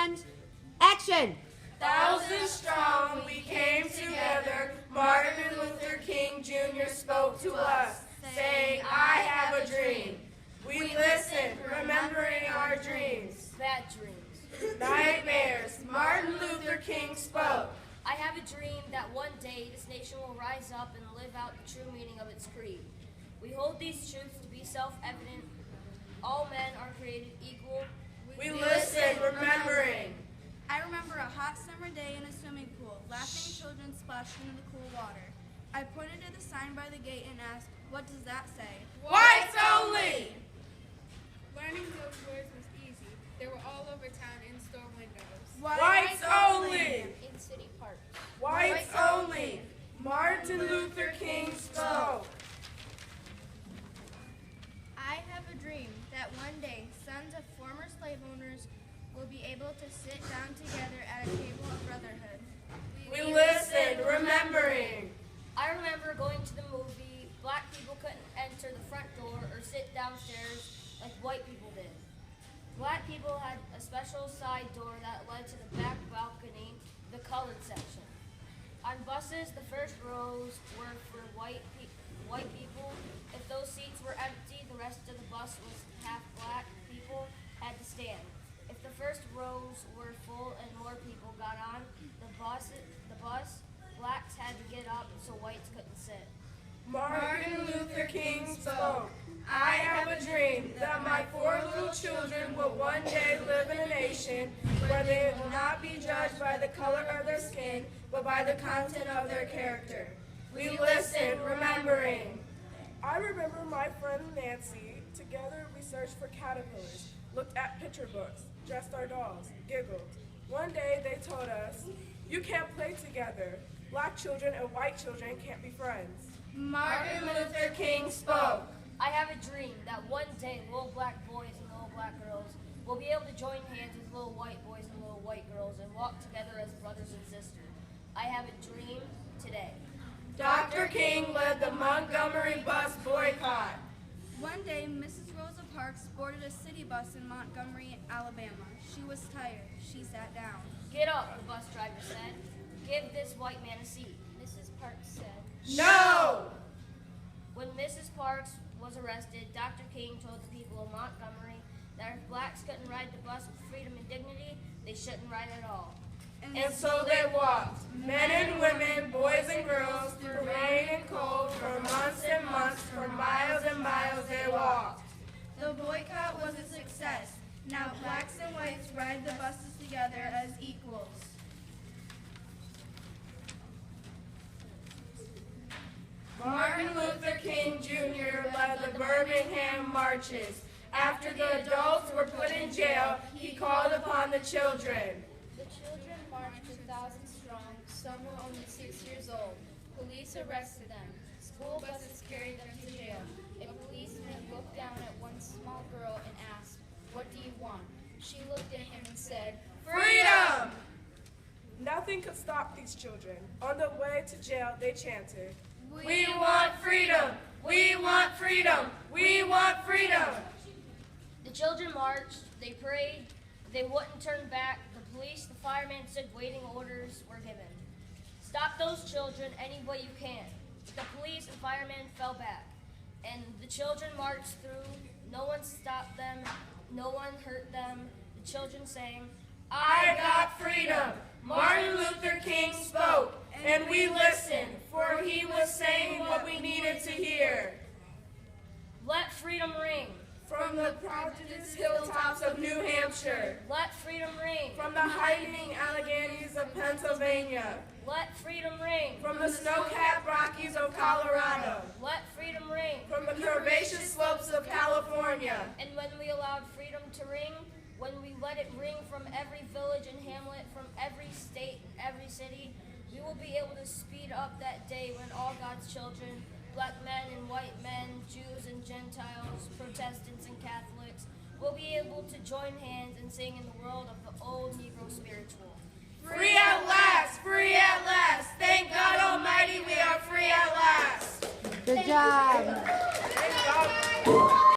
and action! Thousands strong, we came together. Martin Luther King Jr. spoke to us, saying, I have a dream. We listened, remembering our dreams. Bad dreams. Nightmares. Martin Luther King spoke. I have a dream that one day this nation will rise up and live out the true meaning of its creed. We hold these truths to be self-evident. All men are created equal. We listen, remembering. I remember a hot summer day in a swimming pool, laughing children splashing in the cool water. I pointed to the sign by the gate and asked, what does that say? Whites only! Learning those words was easy. They were all over town in store windows. Whites only! In city parks. Whites only! Martin Luther King spoke. I have a dream that one day sons of former slave owners will be able to sit down together at a table of brotherhood. We listen, remembering. I remember going to the movie. Black people couldn't enter the front door or sit downstairs like white people did. Black people had a special side door that led to the back balcony, the colored section. On buses, the first rows were for white people. If those seats were empty, the rest of the bus was half black people had to stand. If the first rows were full and more people got on the bus, blacks had to get up so whites couldn't sit. Martin Luther King spoke. I have a dream that my 4 little children will one day live in a nation where they will not be judged by the color of their skin, but by the content of their character. We listen, remembering. I remember my friend Nancy. Together we searched for caterpillars, looked at picture books, dressed our dolls, giggled. One day they told us, you can't play together. Black children and white children can't be friends. Martin Luther King spoke. I have a dream that one day little black boys and little black girls will be able to join hands with little white boys and little white girls and walk together as brothers and sisters. I have a dream today. Dr. King led the Montgomery bus boycott. One day, Mrs. Rosa Parks boarded a city bus in Montgomery, Alabama. She was tired. She sat down. Get up, the bus driver said. Give this white man a seat, Mrs. Parks said. No! When Mrs. Parks was arrested, Dr. King told the people of Montgomery that if blacks couldn't ride the bus with freedom and dignity, they shouldn't ride at all. And so they walked, men and women, boys and girls, through rain and cold, for months and months, for miles and miles they walked. The boycott was a success. Now blacks and whites ride the buses together as equals. Martin Luther King Jr. led the Birmingham marches. After the adults were put in jail, he called upon the children. The children marched 1,000 strong. Some were only 6 years old. Police arrested them. School buses carried them to jail. A policeman looked down at one small girl and asked, "What do you want?" She looked at him and said, Freedom! Nothing could stop these children. On the way to jail, they chanted, We want freedom! We want freedom! We want freedom! The children marched, they prayed, they wouldn't turn back. The police, the firemen stood waiting, orders were given. Stop those children any way you can. The police and firemen fell back, and the children marched through. No one stopped them, no one hurt them. The children sang, I got freedom! Martin Luther King spoke, and we listened, for he was saying what we needed to hear. Let freedom ring. From the prodigious hilltops of New Hampshire, Let freedom ring. from the hiding Alleghanies of Pennsylvania, Let freedom ring. from the snow-capped Rockies of Colorado, Let freedom ring. from the curvaceous slopes of California. And when we allowed freedom to ring, when we let it ring from every village and hamlet, from every state and every city, we will be able to speed up that day when all God's children, black men and white men, Jews and Gentiles, Protestants and Catholics, will be able to join hands and sing in the world of the old Negro spiritual. Free at last! Free at last! Thank God Almighty we are free at last! Good job.